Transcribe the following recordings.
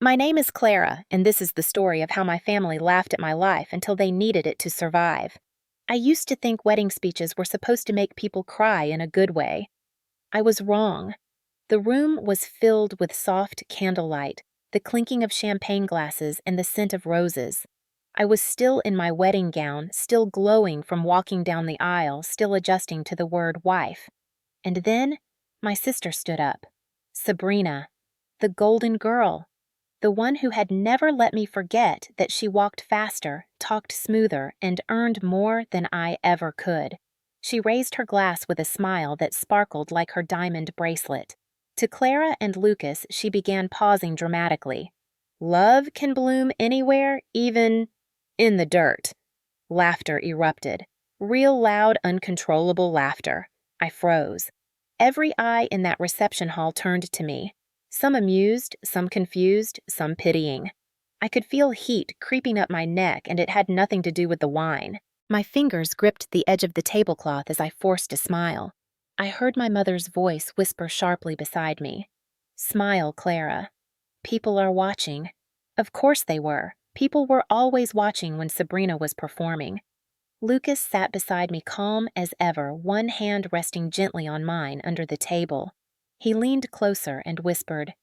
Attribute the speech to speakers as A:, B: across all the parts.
A: My name is Clara, and this is the story of how my family laughed at my life until they needed it to survive. I used to think wedding speeches were supposed to make people cry in a good way. I was wrong. The room was filled with soft candlelight, the clinking of champagne glasses, and the scent of roses. I was still in my wedding gown, still glowing from walking down the aisle, still adjusting to the word wife. And then my sister stood up. Sabrina, the golden girl. The one who had never let me forget that she walked faster, talked smoother, and earned more than I ever could. She raised her glass with a smile that sparkled like her diamond bracelet. To Clara and Lucas, she began pausing dramatically. Love can bloom anywhere, even in the dirt. Laughter erupted. Real loud, uncontrollable laughter. I froze. Every eye in that reception hall turned to me. Some amused, some confused, some pitying. I could feel heat creeping up my neck, and it had nothing to do with the wine. My fingers gripped the edge of the tablecloth as I forced a smile. I heard my mother's voice whisper sharply beside me. Smile, Clara. People are watching. Of course they were. People were always watching when Sabrina was performing. Lucas sat beside me calm as ever, one hand resting gently on mine under the table. He leaned closer and whispered,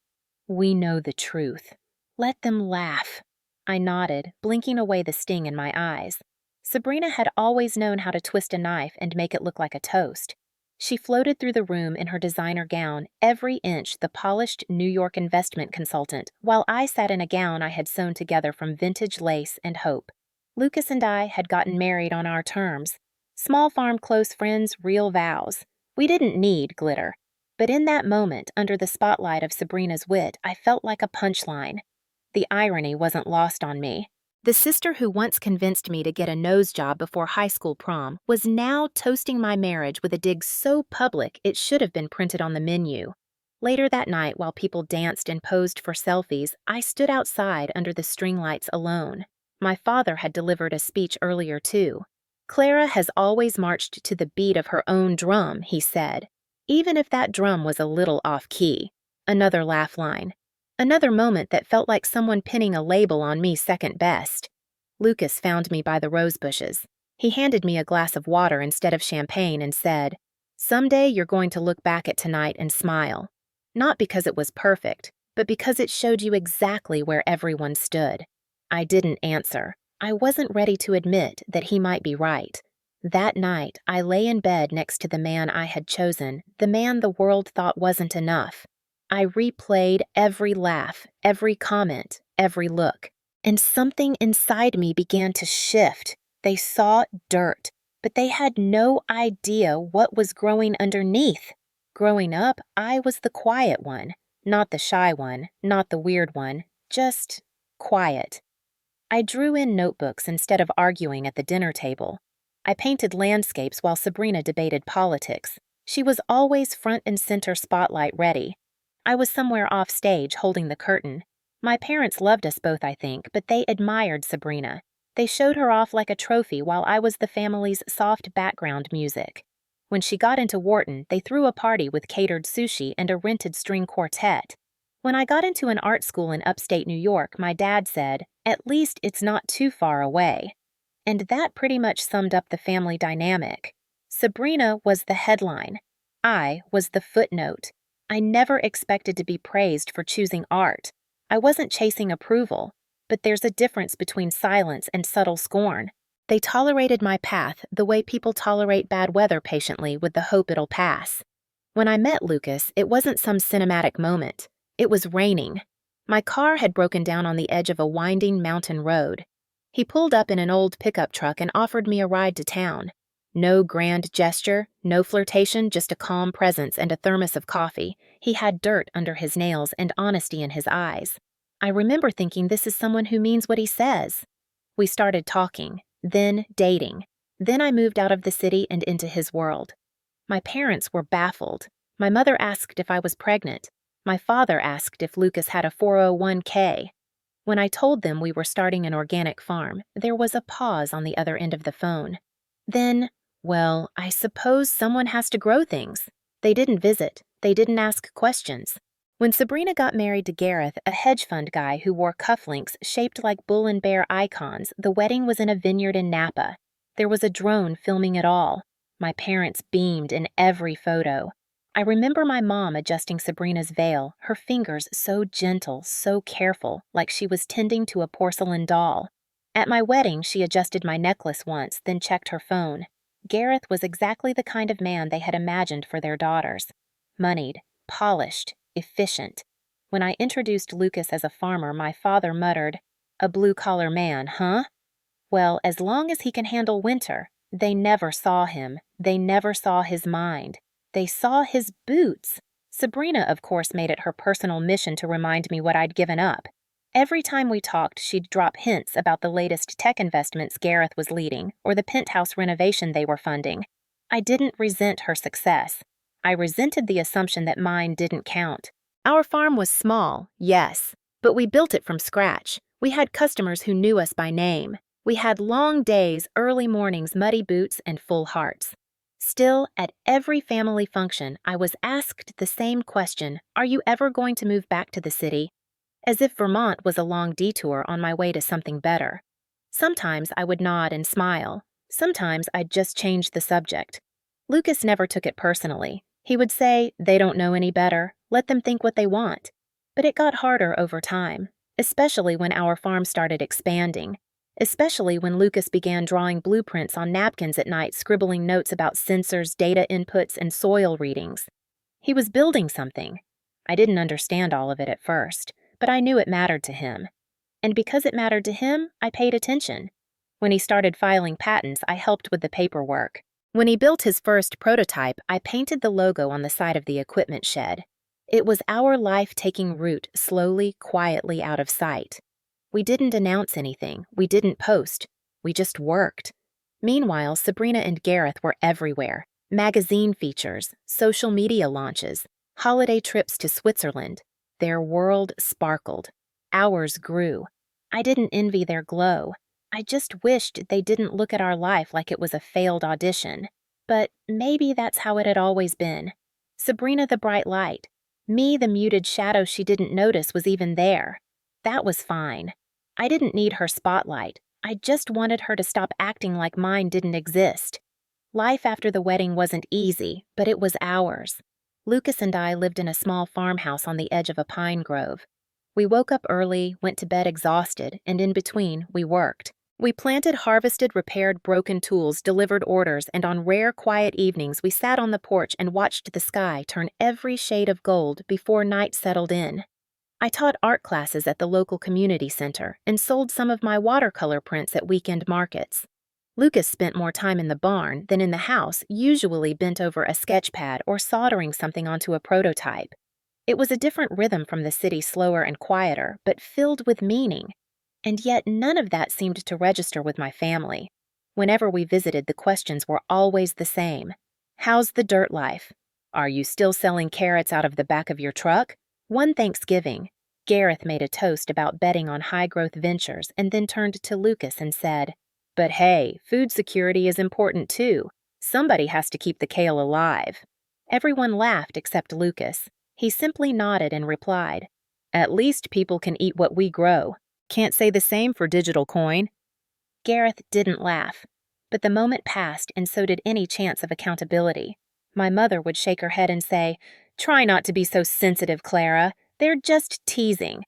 A: "We know the truth. Let them laugh." I nodded, blinking away the sting in my eyes. Sabrina had always known how to twist a knife and make it look like a toast. She floated through the room in her designer gown, every inch the polished New York investment consultant, while I sat in a gown I had sewn together from vintage lace and hope. Lucas and I had gotten married on our terms. Small farm close friends, real vows. We didn't need glitter. But in that moment, under the spotlight of Sabrina's wit, I felt like a punchline. The irony wasn't lost on me. The sister who once convinced me to get a nose job before high school prom was now toasting my marriage with a dig so public it should have been printed on the menu. Later that night, while people danced and posed for selfies, I stood outside under the string lights alone. My father had delivered a speech earlier, too. Clara has always marched to the beat of her own drum, he said. Even if that drum was a little off-key. Another laugh line. Another moment that felt like someone pinning a label on me second best. Lucas found me by the rose bushes. He handed me a glass of water instead of champagne and said, "Someday you're going to look back at tonight and smile. Not because it was perfect, but because it showed you exactly where everyone stood." I didn't answer. I wasn't ready to admit that he might be right. That night, I lay in bed next to the man I had chosen, the man the world thought wasn't enough. I replayed every laugh, every comment, every look, and something inside me began to shift. They saw dirt, but they had no idea what was growing underneath. Growing up, I was the quiet one, not the shy one, not the weird one, just quiet. I drew in notebooks instead of arguing at the dinner table. I painted landscapes while Sabrina debated politics. She was always front and center spotlight ready. I was somewhere off stage holding the curtain. My parents loved us both, I think, but they admired Sabrina. They showed her off like a trophy while I was the family's soft background music. When she got into Wharton, they threw a party with catered sushi and a rented string quartet. When I got into an art school in upstate New York, my dad said, "At least it's not too far away." And that pretty much summed up the family dynamic. Sabrina was the headline. I was the footnote. I never expected to be praised for choosing art. I wasn't chasing approval, but there's a difference between silence and subtle scorn. They tolerated my path the way people tolerate bad weather patiently with the hope it'll pass. When I met Lucas, it wasn't some cinematic moment. It was raining. My car had broken down on the edge of a winding mountain road. He pulled up in an old pickup truck and offered me a ride to town. No grand gesture, no flirtation, just a calm presence and a thermos of coffee. He had dirt under his nails and honesty in his eyes. I remember thinking, this is someone who means what he says. We started talking, then dating. Then I moved out of the city and into his world. My parents were baffled. My mother asked if I was pregnant. My father asked if Lucas had a 401k. When I told them we were starting an organic farm, there was a pause on the other end of the phone. Then, well, I suppose someone has to grow things. They didn't visit. They didn't ask questions. When Sabrina got married to Gareth, a hedge fund guy who wore cufflinks shaped like bull and bear icons, the wedding was in a vineyard in Napa. There was a drone filming it all. My parents beamed in every photo. I remember my mom adjusting Sabrina's veil, her fingers so gentle, so careful, like she was tending to a porcelain doll. At my wedding, she adjusted my necklace once, then checked her phone. Gareth was exactly the kind of man they had imagined for their daughters. Moneyed, polished, efficient. When I introduced Lucas as a farmer, my father muttered, "A blue-collar man, huh?" Well, as long as he can handle winter. They never saw him. They never saw his mind. They saw his boots. Sabrina, of course, made it her personal mission to remind me what I'd given up. Every time we talked, she'd drop hints about the latest tech investments Gareth was leading or the penthouse renovation they were funding. I didn't resent her success. I resented the assumption that mine didn't count. Our farm was small, yes, but we built it from scratch. We had customers who knew us by name. We had long days, early mornings, muddy boots, and full hearts. Still, at every family function, I was asked the same question, "Are you ever going to move back to the city?" As if Vermont was a long detour on my way to something better. Sometimes I would nod and smile. Sometimes I'd just change the subject. Lucas never took it personally. He would say, "They don't know any better. Let them think what they want." But it got harder over time, especially when our farm started expanding. Especially when Lucas began drawing blueprints on napkins at night, scribbling notes about sensors, data inputs, and soil readings. He was building something. I didn't understand all of it at first, but I knew it mattered to him. And because it mattered to him, I paid attention. When he started filing patents, I helped with the paperwork. When he built his first prototype, I painted the logo on the side of the equipment shed. It was our life taking root slowly, quietly out of sight. We didn't announce anything. We didn't post. We just worked. Meanwhile, Sabrina and Gareth were everywhere. Magazine features, social media launches, holiday trips to Switzerland. Their world sparkled. Ours grew. I didn't envy their glow. I just wished they didn't look at our life like it was a failed audition. But maybe that's how it had always been. Sabrina the bright light. Me the muted shadow she didn't notice was even there. That was fine. I didn't need her spotlight. I just wanted her to stop acting like mine didn't exist. Life after the wedding wasn't easy, but it was ours. Lucas and I lived in a small farmhouse on the edge of a pine grove. We woke up early, went to bed exhausted, and in between, we worked. We planted, harvested, repaired broken tools, delivered orders, and on rare, quiet evenings, we sat on the porch and watched the sky turn every shade of gold before night settled in. I taught art classes at the local community center and sold some of my watercolor prints at weekend markets. Lucas spent more time in the barn than in the house, usually bent over a sketch pad or soldering something onto a prototype. It was a different rhythm from the city, slower and quieter, but filled with meaning. And yet none of that seemed to register with my family. Whenever we visited, the questions were always the same. How's the dirt life? Are you still selling carrots out of the back of your truck? One Thanksgiving, Gareth made a toast about betting on high-growth ventures and then turned to Lucas and said, "But hey, food security is important too. Somebody has to keep the kale alive." Everyone laughed except Lucas. He simply nodded and replied, "At least people can eat what we grow. Can't say the same for digital coin." Gareth didn't laugh, but the moment passed and so did any chance of accountability. My mother would shake her head and say, "Try not to be so sensitive, Clara. They're just teasing."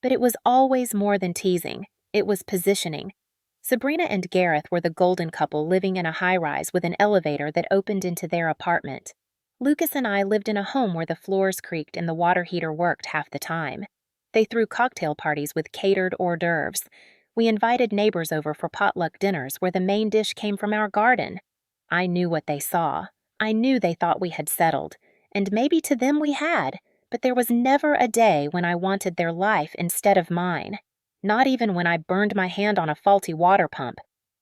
A: But it was always more than teasing. It was positioning. Sabrina and Gareth were the golden couple living in a high-rise with an elevator that opened into their apartment. Lucas and I lived in a home where the floors creaked and the water heater worked half the time. They threw cocktail parties with catered hors d'oeuvres. We invited neighbors over for potluck dinners where the main dish came from our garden. I knew what they saw. I knew they thought we had settled, and maybe to them we had, but there was never a day when I wanted their life instead of mine. Not even when I burned my hand on a faulty water pump.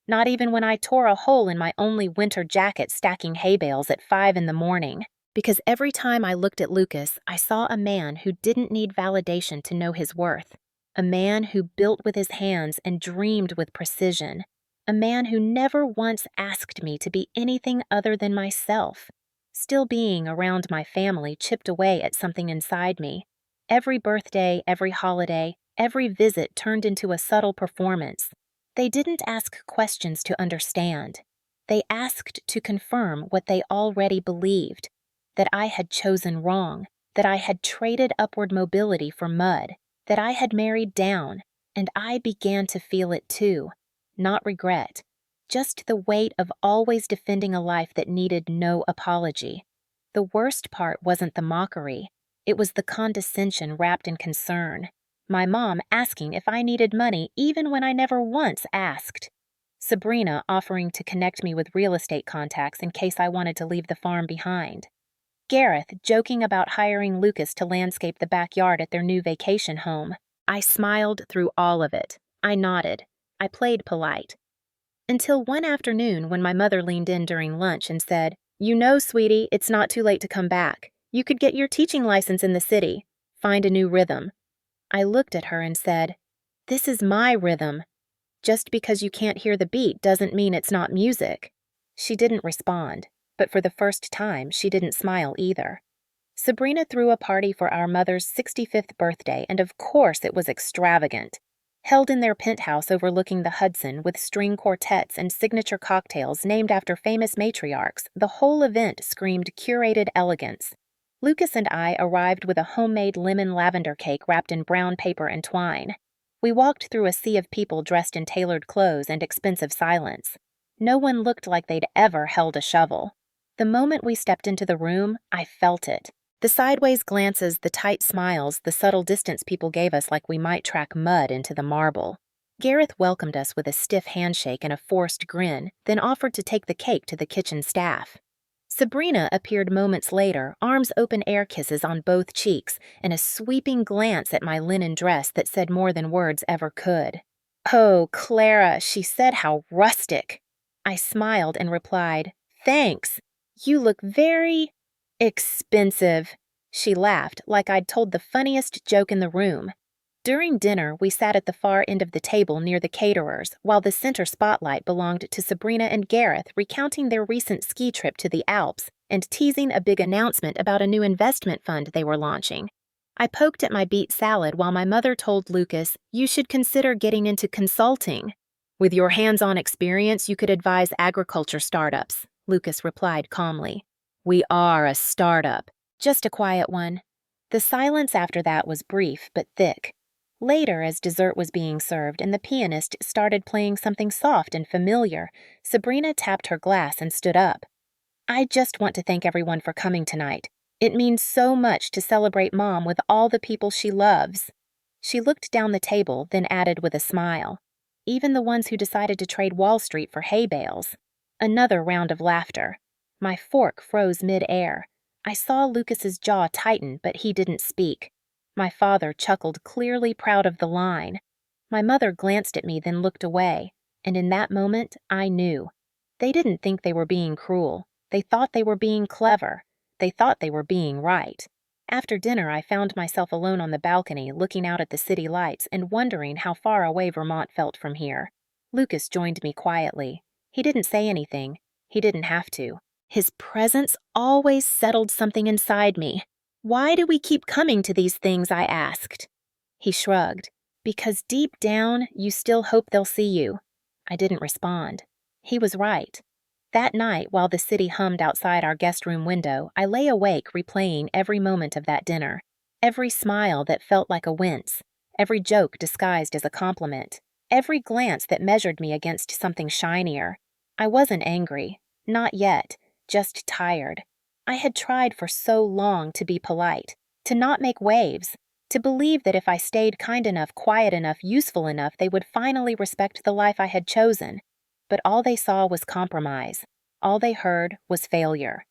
A: Not even when I tore a hole in my only winter jacket stacking hay bales at 5 in the morning. Because every time I looked at Lucas, I saw a man who didn't need validation to know his worth. A man who built with his hands and dreamed with precision. A man who never once asked me to be anything other than myself. Still being around my family chipped away at something inside me. Every birthday, every holiday, every visit turned into a subtle performance. They didn't ask questions to understand. They asked to confirm what they already believed, that I had chosen wrong, that I had traded upward mobility for mud, that I had married down, and I began to feel it too. Not regret, just the weight of always defending a life that needed no apology. The worst part wasn't the mockery, it was the condescension wrapped in concern. My mom asking if I needed money even when I never once asked. Sabrina offering to connect me with real estate contacts in case I wanted to leave the farm behind. Gareth joking about hiring Lucas to landscape the backyard at their new vacation home. I smiled through all of it. I nodded. I played polite. Until one afternoon when my mother leaned in during lunch and said, "You know, sweetie, it's not too late to come back. You could get your teaching license in the city. Find a new rhythm." I looked at her and said, "This is my rhythm. Just because you can't hear the beat doesn't mean it's not music." She didn't respond, but for the first time, she didn't smile either. Sabrina threw a party for our mother's 65th birthday, and of course it was extravagant. Held in their penthouse overlooking the Hudson with string quartets and signature cocktails named after famous matriarchs, the whole event screamed curated elegance. Lucas and I arrived with a homemade lemon lavender cake wrapped in brown paper and twine. We walked through a sea of people dressed in tailored clothes and expensive silence. No one looked like they'd ever held a shovel. The moment we stepped into the room, I felt it. The sideways glances, the tight smiles, the subtle distance people gave us like we might track mud into the marble. Gareth welcomed us with a stiff handshake and a forced grin, then offered to take the cake to the kitchen staff. Sabrina appeared moments later, arms open air kisses on both cheeks, and a sweeping glance at my linen dress that said more than words ever could. "Oh, Clara," she said, "how rustic." I smiled and replied, "Thanks. You look very expensive." She laughed like I'd told the funniest joke in the room. During dinner, we sat at the far end of the table near the caterers, while the center spotlight belonged to Sabrina and Gareth recounting their recent ski trip to the Alps and teasing a big announcement about a new investment fund they were launching. I poked at my beet salad while my mother told Lucas, "You should consider getting into consulting. With your hands-on experience, you could advise agriculture startups," Lucas replied calmly. "We are a startup." Just a quiet one. The silence after that was brief but thick. Later, as dessert was being served and the pianist started playing something soft and familiar, Sabrina tapped her glass and stood up. "I just want to thank everyone for coming tonight. It means so much to celebrate Mom with all the people she loves." She looked down the table, then added with a smile, "Even the ones who decided to trade Wall Street for hay bales." Another round of laughter. My fork froze mid-air. I saw Lucas's jaw tighten, but he didn't speak. My father chuckled, clearly proud of the line. My mother glanced at me, then looked away, and in that moment, I knew. They didn't think they were being cruel. They thought they were being clever. They thought they were being right. After dinner, I found myself alone on the balcony, looking out at the city lights and wondering how far away Vermont felt from here. Lucas joined me quietly. He didn't say anything. He didn't have to. His presence always settled something inside me. "Why do we keep coming to these things?" I asked. He shrugged. "Because deep down, you still hope they'll see you." I didn't respond. He was right. That night, while the city hummed outside our guest room window, I lay awake replaying every moment of that dinner. Every smile that felt like a wince. Every joke disguised as a compliment. Every glance that measured me against something shinier. I wasn't angry. Not yet. Just tired. I had tried for so long to be polite, to not make waves, to believe that if I stayed kind enough, quiet enough, useful enough, they would finally respect the life I had chosen. But all they saw was compromise. All they heard was failure.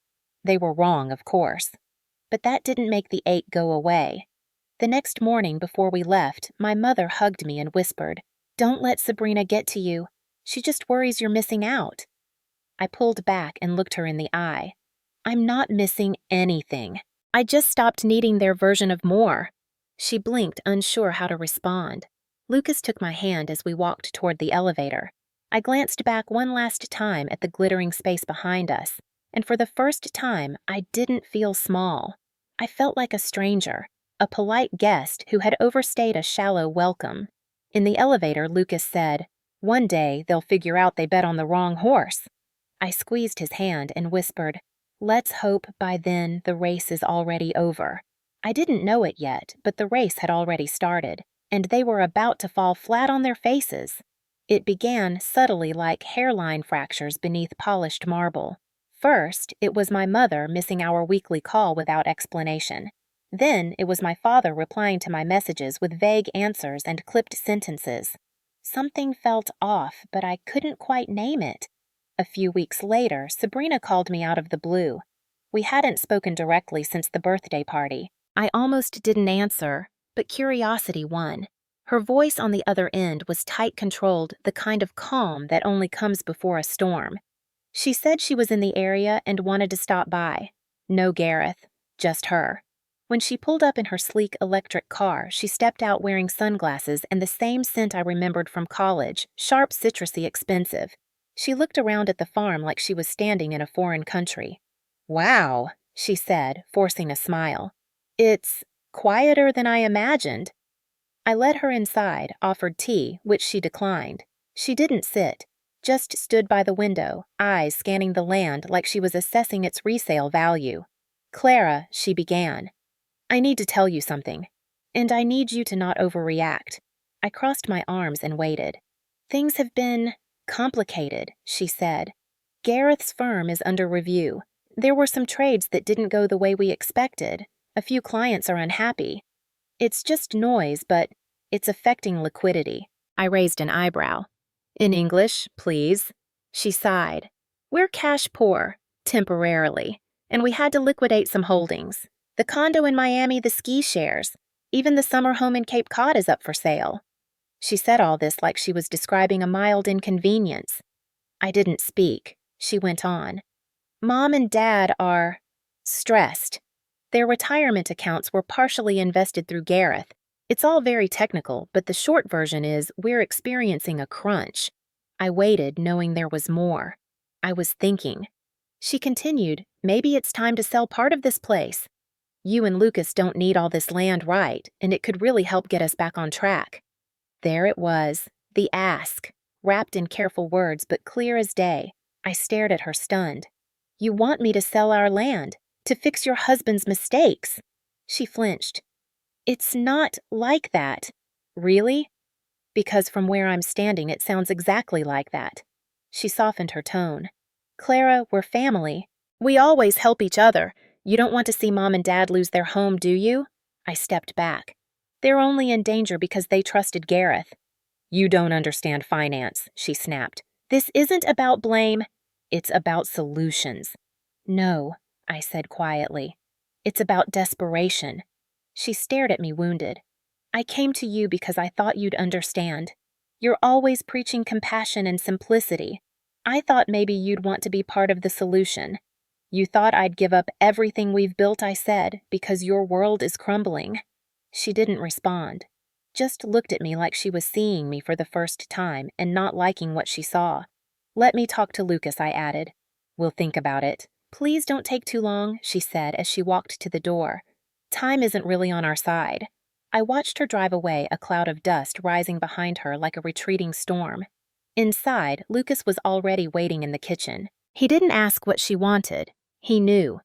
A: They were wrong, of course. But that didn't make the ache go away. The next morning before we left, my mother hugged me and whispered, "Don't let Sabrina get to you. She just worries you're missing out." I pulled back and looked her in the eye. "I'm not missing anything. I just stopped needing their version of more." She blinked, unsure how to respond. Lucas took my hand as we walked toward the elevator. I glanced back one last time at the glittering space behind us, and for the first time, I didn't feel small. I felt like a stranger. a polite guest who had overstayed a shallow welcome. In the elevator, Lucas said, "One day they'll figure out they bet on the wrong horse." I squeezed his hand and whispered, "Let's hope by then the race is already over." I didn't know it yet, but the race had already started, and they were about to fall flat on their faces. It began subtly like hairline fractures beneath polished marble. First, it was my mother missing our weekly call without explanation. Then it was my father replying to my messages with vague answers and clipped sentences. Something felt off, but I couldn't quite name it. A few weeks later, Sabrina called me out of the blue. We hadn't spoken directly since the birthday party. I almost didn't answer, but curiosity won. Her voice on the other end was tight-controlled, the kind of calm that only comes before a storm. She said she was in the area and wanted to stop by. No Gareth, just her. When she pulled up in her sleek electric car, she stepped out wearing sunglasses and the same scent I remembered from college, sharp, citrusy, expensive. She looked around at the farm like she was standing in a foreign country. "Wow," she said, forcing a smile. "It's quieter than I imagined." I led her inside, offered tea, which she declined. She didn't sit, just stood by the window, eyes scanning the land like she was assessing its resale value. "Clara," she began, "I need to tell you something. And I need you to not overreact." I crossed my arms and waited. "Things have been complicated," she said. "Gareth's firm is under review. There were some trades that didn't go the way we expected. A few clients are unhappy. It's just noise, but it's affecting liquidity." I raised an eyebrow. "In English, please." She sighed. "We're cash poor, temporarily, and we had to liquidate some holdings. The condo in Miami, the ski shares. Even the summer home in Cape Cod is up for sale." She said all this like she was describing a mild inconvenience. I didn't speak. She went on. "Mom and Dad are stressed. Their retirement accounts were partially invested through Gareth. It's all very technical, but the short version is we're experiencing a crunch." I waited, knowing there was more. I was thinking. She continued, "Maybe it's time to sell part of this place. You and Lucas don't need all this land, right, and it could really help get us back on track." There it was, the ask, wrapped in careful words but clear as day. I stared at her stunned. "You want me to sell our land, to fix your husband's mistakes?" She flinched. "It's not like that." "Really?" "Because from where I'm standing it sounds exactly like that." She softened her tone. "Clara, we're family. We always help each other. You don't want to see Mom and Dad lose their home, do you?" I stepped back. "They're only in danger because they trusted Gareth." "You don't understand finance," she snapped. "This isn't about blame. It's about solutions." "No," I said quietly. "It's about desperation." She stared at me wounded. "I came to you because I thought you'd understand. You're always preaching compassion and simplicity. I thought maybe you'd want to be part of the solution." "You thought I'd give up everything we've built," I said, "because your world is crumbling." She didn't respond, just looked at me like she was seeing me for the first time and not liking what she saw. "Let me talk to Lucas," I added. "We'll think about it." "Please don't take too long," she said as she walked to the door. "Time isn't really on our side." I watched her drive away, a cloud of dust rising behind her like a retreating storm. Inside, Lucas was already waiting in the kitchen. He didn't ask what she wanted. He knew.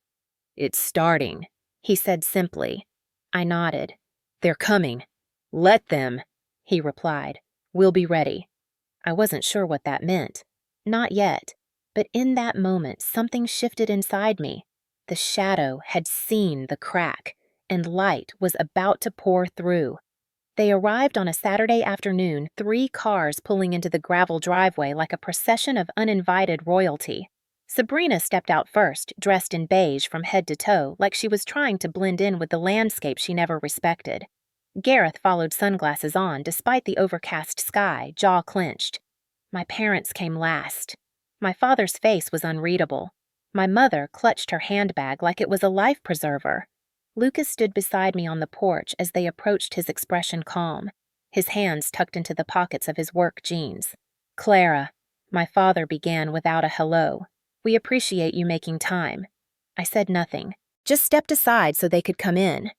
A: "It's starting," he said simply. I nodded. "They're coming." "Let them," he replied. "We'll be ready." I wasn't sure what that meant. Not yet. But in that moment, something shifted inside me. The shadow had seen the crack, and light was about to pour through. They arrived on a Saturday afternoon, 3 cars pulling into the gravel driveway like a procession of uninvited royalty. Sabrina stepped out first, dressed in beige from head to toe, like she was trying to blend in with the landscape she never respected. Gareth followed, sunglasses on, despite the overcast sky, jaw clenched. My parents came last. My father's face was unreadable. My mother clutched her handbag like it was a life preserver. Lucas stood beside me on the porch as they approached, his expression calm, his hands tucked into the pockets of his work jeans. "Clara," my father began without a hello, "we appreciate you making time." I said nothing, just stepped aside so they could come in.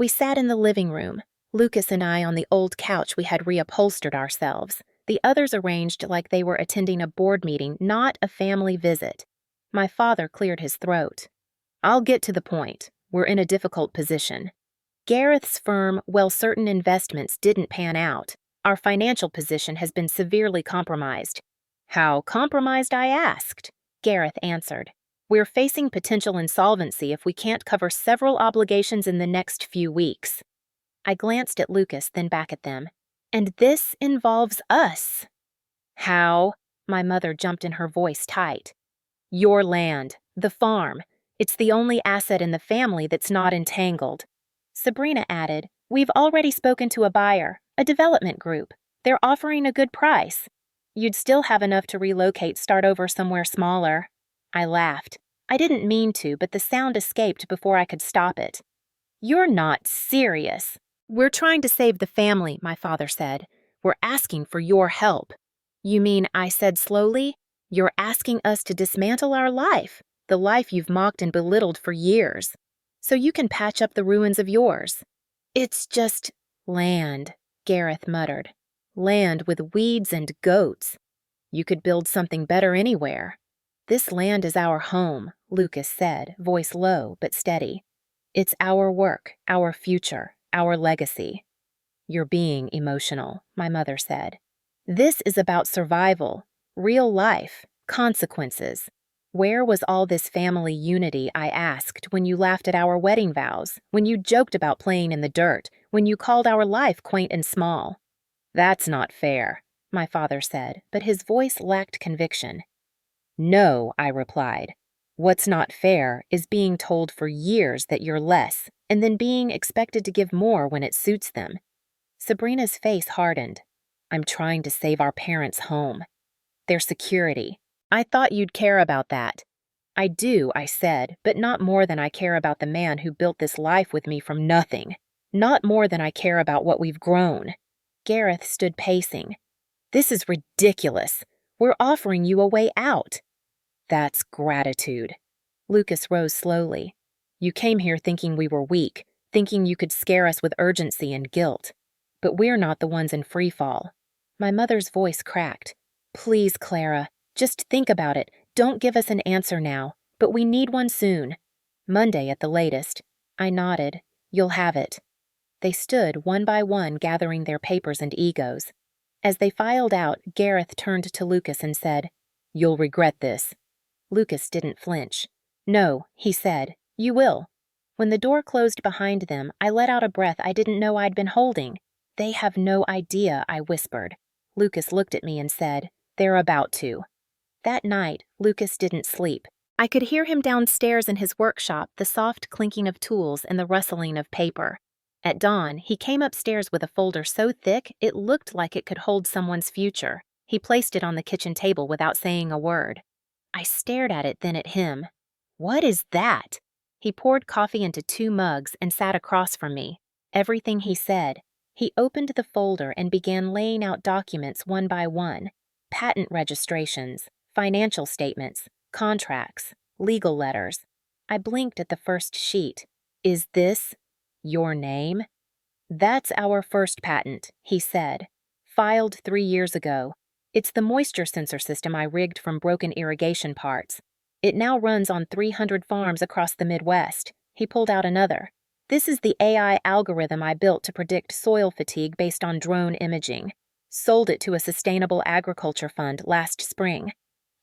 A: We sat in the living room, Lucas and I on the old couch we had reupholstered ourselves. The others arranged like they were attending a board meeting, not a family visit. My father cleared his throat. I'll get to the point. We're in a difficult position. Gareth's firm, while certain investments didn't pan out, our financial position has been severely compromised. How compromised, I asked. Gareth answered. We're facing potential insolvency if we can't cover several obligations in the next few weeks. I glanced at Lucas, then back at them. And this involves us. How? My mother jumped in, her voice tight. Your land, the farm. It's the only asset in the family that's not entangled. Sabrina added, We've already spoken to a buyer, a development group. They're offering a good price. You'd still have enough to relocate, start over somewhere smaller. I laughed. I didn't mean to, but the sound escaped before I could stop it. You're not serious. We're trying to save the family, my father said. We're asking for your help. You mean, I said slowly, you're asking us to dismantle our life, the life you've mocked and belittled for years, so you can patch up the ruins of yours. It's just land, Gareth muttered. Land with weeds and goats. You could build something better anywhere. This land is our home, Lucas said, voice low but steady. It's our work, our future, our legacy. You're being emotional, my mother said. This is about survival, real life, consequences. Where was all this family unity, I asked, when you laughed at our wedding vows, when you joked about playing in the dirt, when you called our life quaint and small? That's not fair, my father said, but his voice lacked conviction. No, I replied. What's not fair is being told for years that you're less, and then being expected to give more when it suits them. Sabrina's face hardened. I'm trying to save our parents' home. Their security. I thought you'd care about that. I do, I said, but not more than I care about the man who built this life with me from nothing. Not more than I care about what we've grown. Gareth stood pacing. This is ridiculous. We're offering you a way out. That's gratitude. Lucas rose slowly. You came here thinking we were weak, thinking you could scare us with urgency and guilt. But we're not the ones in free fall. My mother's voice cracked. Please, Clara, just think about it. Don't give us an answer now, but we need one soon. Monday at the latest. I nodded. You'll have it. They stood one by one, gathering their papers and egos. As they filed out, Gareth turned to Lucas and said, You'll regret this. Lucas didn't flinch. No, he said, you will. When the door closed behind them, I let out a breath I didn't know I'd been holding. They have no idea, I whispered. Lucas looked at me and said, They're about to. That night, Lucas didn't sleep. I could hear him downstairs in his workshop, the soft clinking of tools and the rustling of paper. At dawn, he came upstairs with a folder so thick it looked like it could hold someone's future. He placed it on the kitchen table without saying a word. I stared at it, then at him. What is that? He poured coffee into 2 mugs and sat across from me. Everything he said. He opened the folder and began laying out documents one by one. Patent registrations, financial statements, contracts, legal letters. I blinked at the first sheet. Is this your name? That's our first patent, he said. Filed 3 years ago. It's the moisture sensor system I rigged from broken irrigation parts. It now runs on 300 farms across the Midwest. He pulled out another. This is the AI algorithm I built to predict soil fatigue based on drone imaging. Sold it to a sustainable agriculture fund last spring.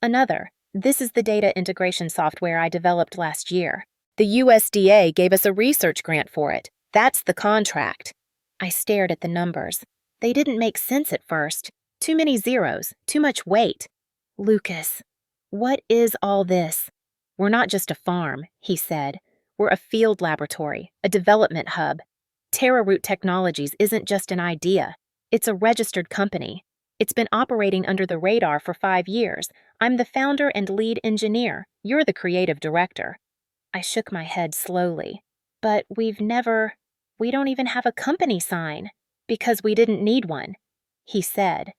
A: Another. This is the data integration software I developed last year. The USDA gave us a research grant for it. That's the contract. I stared at the numbers. They didn't make sense at first. Too many zeros, too much weight. Lucas, what is all this? We're not just a farm, he said. We're a field laboratory, a development hub. TerraRoot Technologies isn't just an idea. It's a registered company. It's been operating under the radar for 5 years. I'm the founder and lead engineer. You're the creative director. I shook my head slowly. But we don't even have a company sign. Because we didn't need one. He said.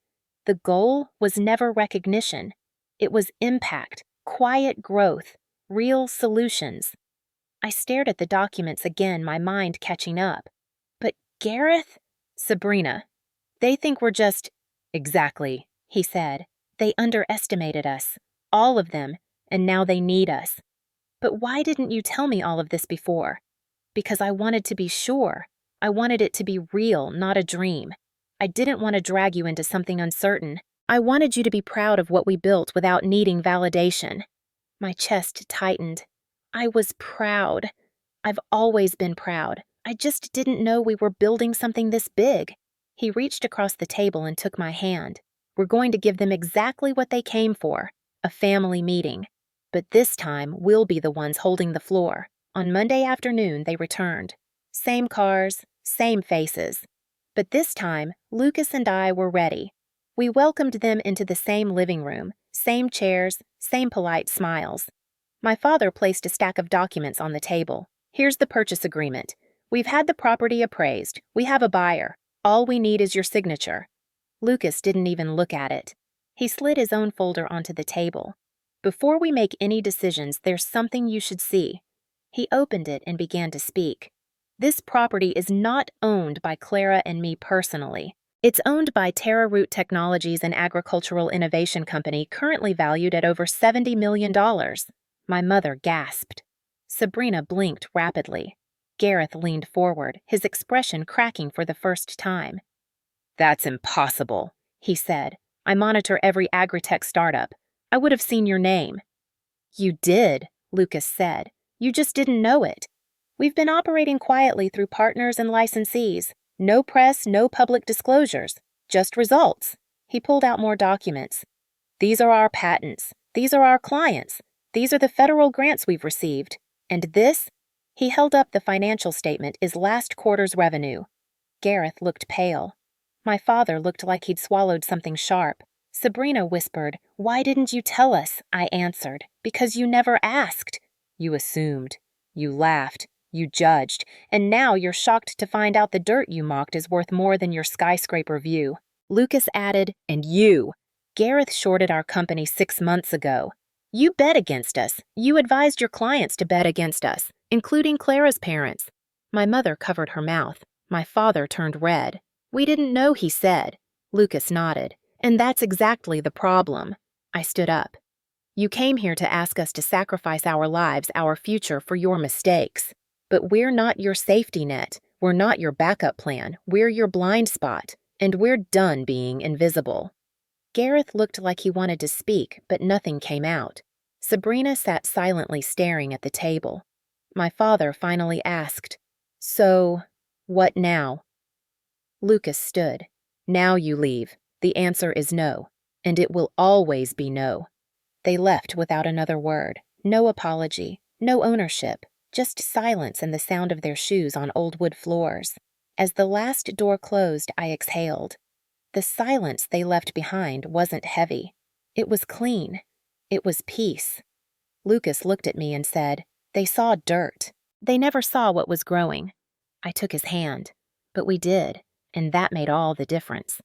A: The goal was never recognition. It was impact, quiet growth, real solutions. I stared at the documents again, my mind catching up. But Gareth? Sabrina. They think we're just… Exactly, he said. They underestimated us. All of them. And now they need us. But why didn't you tell me all of this before? Because I wanted to be sure. I wanted it to be real, not a dream. I didn't want to drag you into something uncertain. I wanted you to be proud of what we built without needing validation. My chest tightened. I was proud. I've always been proud. I just didn't know we were building something this big. He reached across the table and took my hand. We're going to give them exactly what they came for, a family meeting. But this time, we'll be the ones holding the floor. On Monday afternoon, they returned. Same cars, same faces. But this time, Lucas and I were ready. We welcomed them into the same living room, same chairs, same polite smiles. My father placed a stack of documents on the table. Here's the purchase agreement. We've had the property appraised. We have a buyer. All we need is your signature. Lucas didn't even look at it. He slid his own folder onto the table. Before we make any decisions, there's something you should see. He opened it and began to speak. This property is not owned by Clara and me personally. It's owned by Terra Root Technologies and Agricultural Innovation Company, currently valued at over $70 million. My mother gasped. Sabrina blinked rapidly. Gareth leaned forward, his expression cracking for the first time. That's impossible, he said. I monitor every agri-tech startup. I would have seen your name. You did, Lucas said. You just didn't know it. We've been operating quietly through partners and licensees. No press, no public disclosures. Just results. He pulled out more documents. These are our patents. These are our clients. These are the federal grants we've received. And this? He held up the financial statement, is last quarter's revenue. Gareth looked pale. My father looked like he'd swallowed something sharp. Sabrina whispered, "Why didn't you tell us?" I answered, "Because you never asked." You assumed. You laughed. You judged. And now you're shocked to find out the dirt you mocked is worth more than your skyscraper view. Lucas added, "And you. Gareth shorted our company 6 months ago. You bet against us. You advised your clients to bet against us, including Clara's parents." My mother covered her mouth. My father turned red. "We didn't know," he said. Lucas nodded. "And that's exactly the problem." I stood up. "You came here to ask us to sacrifice our lives, our future, for your mistakes. But we're not your safety net. We're not your backup plan. We're your blind spot. And we're done being invisible." Gareth looked like he wanted to speak, but nothing came out. Sabrina sat silently staring at the table. My father finally asked, "So, what now?" Lucas stood. "Now you leave. The answer is no. And it will always be no." They left without another word. No apology. No ownership. Just silence and the sound of their shoes on old wood floors. As the last door closed, I exhaled. The silence they left behind wasn't heavy. It was clean. It was peace. Lucas looked at me and said, "They saw dirt. They never saw what was growing." I took his hand. But we did, and that made all the difference.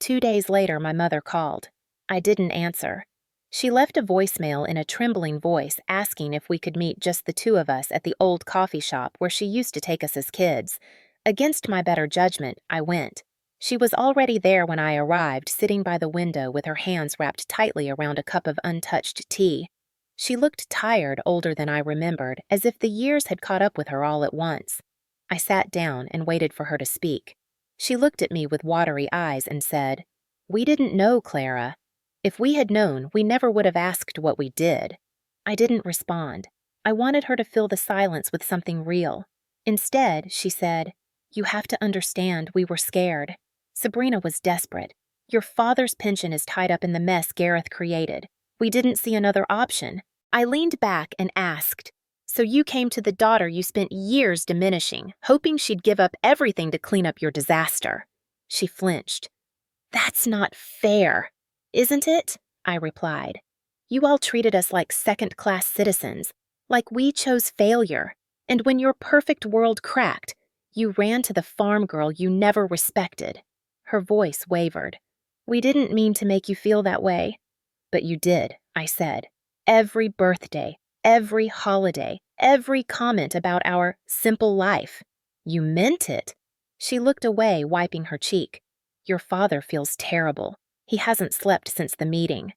A: 2 days later, my mother called. I didn't answer. She left a voicemail in a trembling voice asking if we could meet just the two of us at the old coffee shop where she used to take us as kids. Against my better judgment, I went. She was already there when I arrived, sitting by the window with her hands wrapped tightly around a cup of untouched tea. She looked tired, older than I remembered, as if the years had caught up with her all at once. I sat down and waited for her to speak. She looked at me with watery eyes and said, "We didn't know, Clara. If we had known, we never would have asked what we did." I didn't respond. I wanted her to fill the silence with something real. Instead, she said, "You have to understand we were scared. Sabrina was desperate. Your father's pension is tied up in the mess Gareth created. We didn't see another option." I leaned back and asked, "So you came to the daughter you spent years diminishing, hoping she'd give up everything to clean up your disaster?" She flinched. "That's not fair, isn't it?" I replied. "You all treated us like second-class citizens, like we chose failure. And when your perfect world cracked, you ran to the farm girl you never respected." Her voice wavered. "We didn't mean to make you feel that way." "But you did," I said. "Every birthday, every holiday, every comment about our simple life. You meant it. She looked away, wiping her cheek. Your father feels terrible. He hasn't slept since the meeting.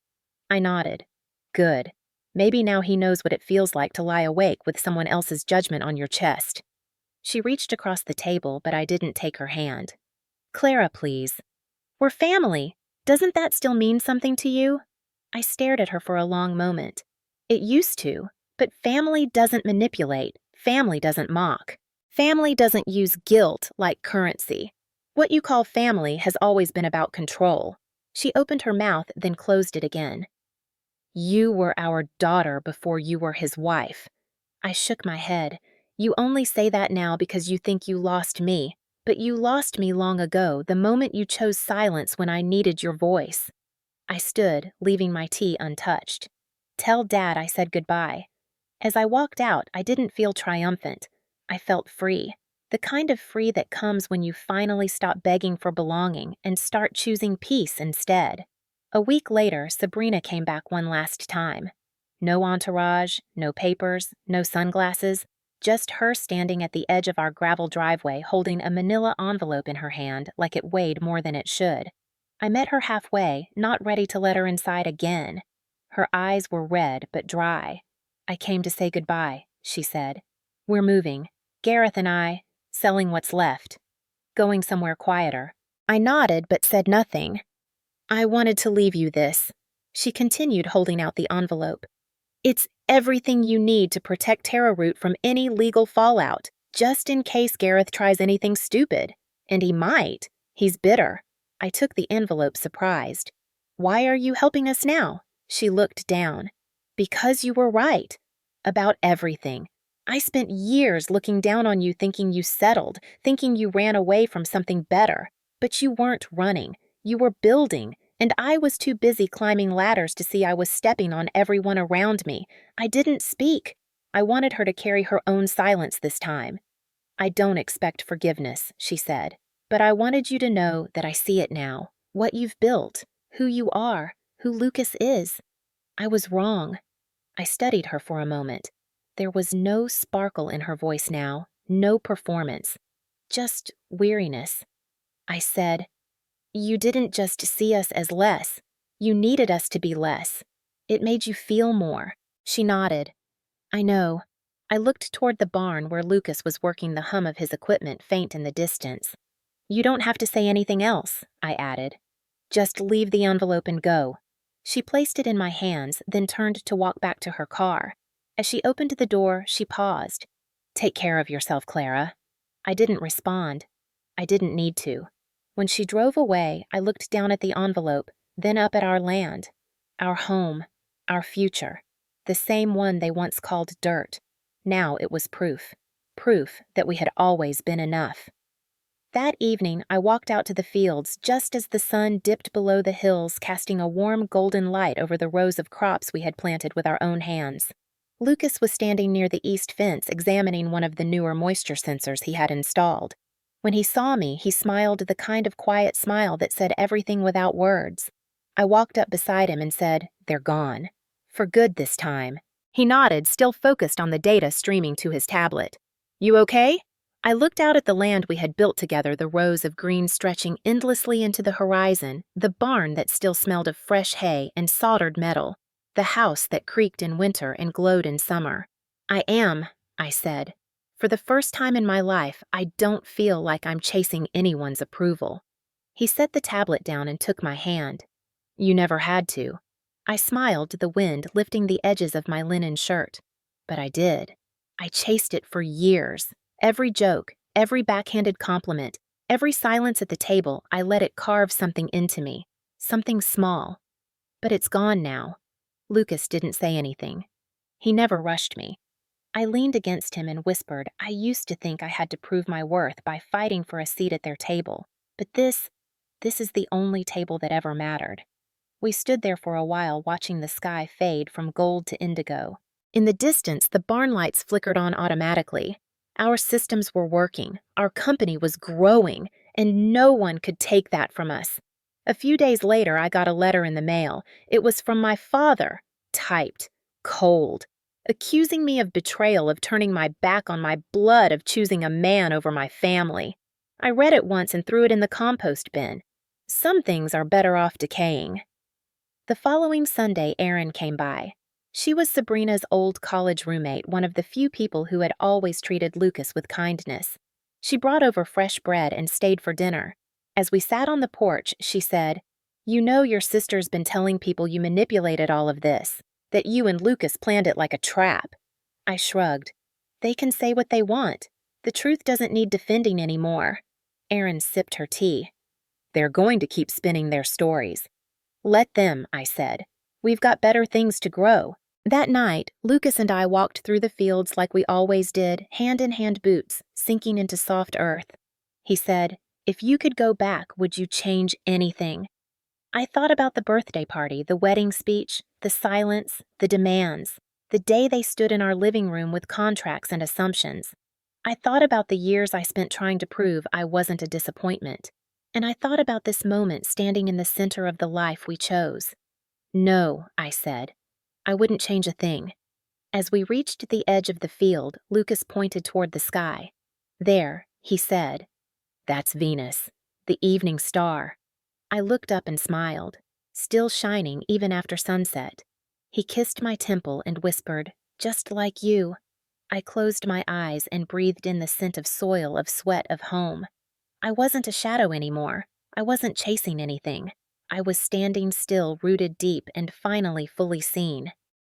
A: I nodded. Good. Maybe now he knows what it feels like to lie awake with someone else's judgment on your chest. She reached across the table, but I didn't take her hand. Clara, please. We're family. Doesn't that still mean something to you? I stared at her for a long moment. It used to, but family doesn't manipulate. Family doesn't mock. Family doesn't use guilt like currency. What you call family has always been about control. She opened her mouth, then closed it again. You were our daughter before you were his wife. I shook my head. You only say that now because you think you lost me, but you lost me long ago, the moment you chose silence when I needed your voice. I stood, leaving my tea untouched. Tell Dad I said goodbye. As I walked out, I didn't feel triumphant. I felt free. The kind of free that comes when you finally stop begging for belonging and start choosing peace instead. A week later, Sabrina came back one last time. No entourage, no papers, no sunglasses, just her standing at the edge of our gravel driveway holding a manila envelope in her hand like it weighed more than it should. I met her halfway, not ready to let her inside again. Her eyes were red but dry. I came to say goodbye, she said. We're moving. Gareth and I, selling what's left. Going somewhere quieter. I nodded but said nothing. I wanted to leave you this. She continued, holding out the envelope. It's everything you need to protect Tara Root from any legal fallout, just in case Gareth tries anything stupid. And he might. He's bitter. I took the envelope, surprised. Why are you helping us now? She looked down. Because you were right. About everything. I spent years looking down on you, thinking you settled, thinking you ran away from something better. But you weren't running. You were building, and I was too busy climbing ladders to see I was stepping on everyone around me. I didn't speak. I wanted her to carry her own silence this time. I don't expect forgiveness, she said, but I wanted you to know that I see it now. What you've built, who you are, who Lucas is. I was wrong. I studied her for a moment. There was no sparkle in her voice now, no performance, just weariness. I said, You didn't just see us as less. You needed us to be less. It made you feel more. She nodded. I know. I looked toward the barn where Lucas was working, the hum of his equipment faint in the distance. You don't have to say anything else, I added. Just leave the envelope and go. She placed it in my hands, then turned to walk back to her car. As she opened the door, she paused. Take care of yourself, Clara. I didn't respond. I didn't need to. When she drove away, I looked down at the envelope, then up at our land, our home, our future, the same one they once called dirt. Now it was proof that we had always been enough. That evening, I walked out to the fields just as the sun dipped below the hills, casting a warm golden light over the rows of crops we had planted with our own hands. Lucas was standing near the east fence, examining one of the newer moisture sensors he had installed. When he saw me, he smiled the kind of quiet smile that said everything without words. I walked up beside him and said, They're gone. For good this time. He nodded, still focused on the data streaming to his tablet. You okay? I looked out at the land we had built together, the rows of green stretching endlessly into the horizon, the barn that still smelled of fresh hay and soldered metal, the house that creaked in winter and glowed in summer. I am, I said. For the first time in my life, I don't feel like I'm chasing anyone's approval. He set the tablet down and took my hand. You never had to. I smiled to the wind, lifting the edges of my linen shirt. But I did. I chased it for years. Every joke, every backhanded compliment, every silence at the table, I let it carve something into me. Something small. But it's gone now. Lucas didn't say anything. He never rushed me. I leaned against him and whispered, I used to think I had to prove my worth by fighting for a seat at their table. But this is the only table that ever mattered. We stood there for a while, watching the sky fade from gold to indigo. In the distance, the barn lights flickered on automatically. Our systems were working, our company was growing, and no one could take that from us. A few days later, I got a letter in the mail. It was from my father, typed, cold. accusing me of betrayal, of turning my back on my blood, of choosing a man over my family. I read it once and threw it in the compost bin. Some things are better off decaying. The following Sunday, Erin came by. She was Sabrina's old college roommate, one of the few people who had always treated Lucas with kindness. She brought over fresh bread and stayed for dinner. As we sat on the porch, she said, "You know your sister's been telling people you manipulated all of this, that you and Lucas planned it like a trap." I shrugged. "They can say what they want. The truth doesn't need defending anymore." Erin sipped her tea. "They're going to keep spinning their stories." "Let them," I said. "We've got better things to grow." That night, Lucas and I walked through the fields like we always did, hand-in-hand boots, sinking into soft earth. He said, "If you could go back, would you change anything?" I thought about the birthday party, the wedding speech, the silence, the demands, the day they stood in our living room with contracts and assumptions. I thought about the years I spent trying to prove I wasn't a disappointment. And I thought about this moment standing in the center of the life we chose. "No," I said. "I wouldn't change a thing." As we reached the edge of the field, Lucas pointed toward the sky. "There," he said. "That's Venus, the evening star." I looked up and smiled, still shining even after sunset. He kissed my temple and whispered, "Just like you." I closed my eyes and breathed in the scent of soil, of sweat, of home. I wasn't a shadow anymore. I wasn't chasing anything. I was standing still, rooted deep, and finally fully seen.